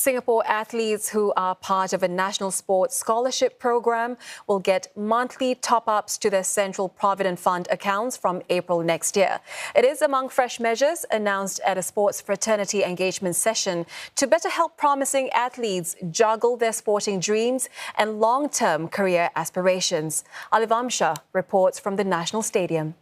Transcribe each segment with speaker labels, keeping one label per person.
Speaker 1: Singapore athletes who are part of a national sports scholarship program will get monthly top-ups to their Central Provident Fund accounts from April next year. It is among fresh measures announced at a sports fraternity engagement session to better help promising athletes juggle their sporting dreams and long-term career aspirations. Alif Amsyar reports from the National Stadium.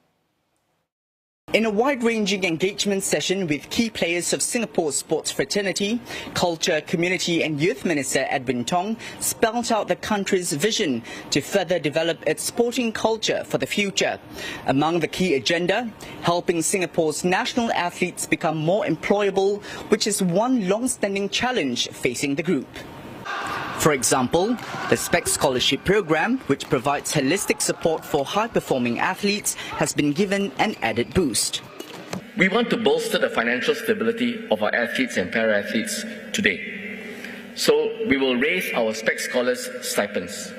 Speaker 2: In a wide-ranging engagement session with key players of Singapore's sports fraternity, Culture, Community and Youth Minister Edwin Tong spelled out the country's vision to further develop its sporting culture for the future. Among the key agenda, helping Singapore's national athletes become more employable, which is one long-standing challenge facing the group. For example, the spexScholars program, which provides holistic support for high-performing athletes, has been given an added boost.
Speaker 3: We want to bolster the financial stability of our athletes and para-athletes today. So we will raise our spexScholars stipends.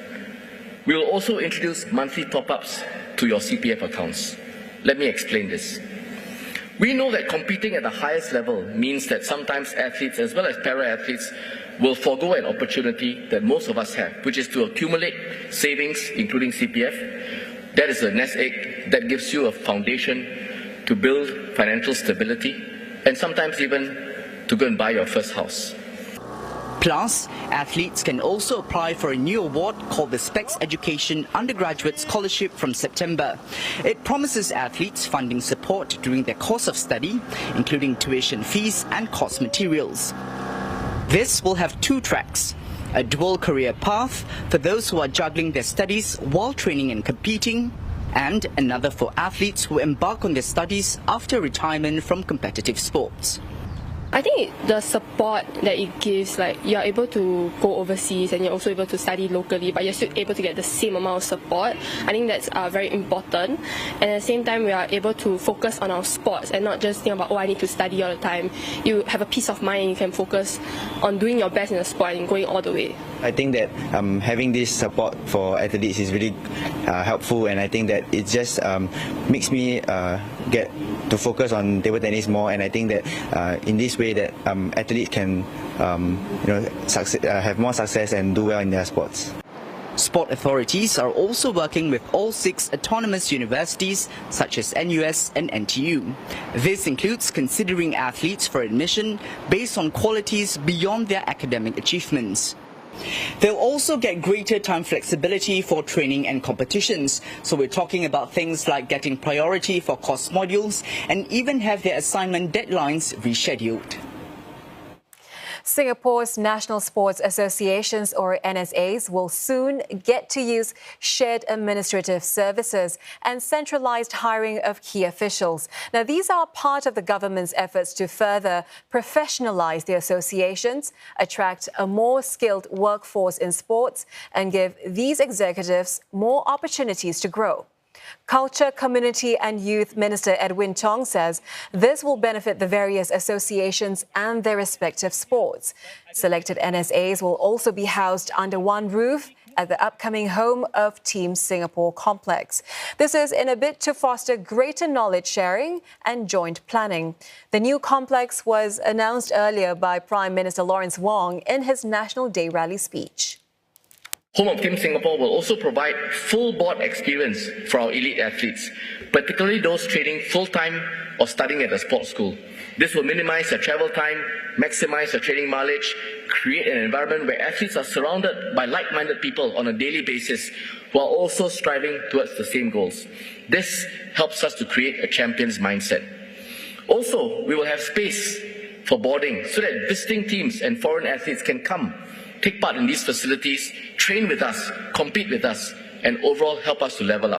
Speaker 3: We will also introduce monthly top-ups to your CPF accounts. Let me explain this. We know that competing at the highest level means that sometimes athletes as well as para-athletes will forego an opportunity that most of us have, which is to accumulate savings, including CPF. That is a nest egg that gives you a foundation to build financial stability and sometimes even to go and buy your first house.
Speaker 2: Plus, athletes can also apply for a new award called the Specs Education Undergraduate Scholarship from September. It promises athletes funding support during their course of study, including tuition fees and course materials. This will have two tracks: a dual career path for those who are juggling their studies while training and competing, and another for athletes who embark on their studies after retirement from competitive sports.
Speaker 4: I think the support that it gives, like you're able to go overseas and you're also able to study locally, but you're still able to get the same amount of support. I think that's very important. And at the same time, we are able to focus on our sports and not just think about, I need to study all the time. You have a peace of mind, you can focus on doing your best in the sport and going all the way.
Speaker 5: I think that having this support for athletes is really helpful, and I think that it just makes me get to focus on table tennis more, and I think that in this way that athletes can have more success and do well in their sports.
Speaker 2: Sport authorities are also working with all 6 autonomous universities such as NUS and NTU. This includes considering athletes for admission based on qualities beyond their academic achievements. They'll also get greater time flexibility for training and competitions, so we're talking about things like getting priority for course modules and even have their assignment deadlines rescheduled.
Speaker 1: Singapore's National Sports Associations, or NSAs, will soon get to use shared administrative services and centralised hiring of key officials. Now, these are part of the government's efforts to further professionalise the associations, attract a more skilled workforce in sports, and give these executives more opportunities to grow. Culture, Community and Youth Minister Edwin Tong says this will benefit the various associations and their respective sports. Selected NSAs will also be housed under one roof at the upcoming home of Team Singapore complex. This is in a bid to foster greater knowledge sharing and joint planning. The new complex was announced earlier by Prime Minister Lawrence Wong in his National Day rally speech.
Speaker 3: Home of Team Singapore will also provide full board experience for our elite athletes, particularly those training full-time or studying at a sports school. This will minimize their travel time, maximize their training mileage, create an environment where athletes are surrounded by like-minded people on a daily basis while also striving towards the same goals. This helps us to create a champion's mindset. Also, we will have space for boarding so that visiting teams and foreign athletes can come, take part in these facilities, train with us, compete with us, and overall help us to level up.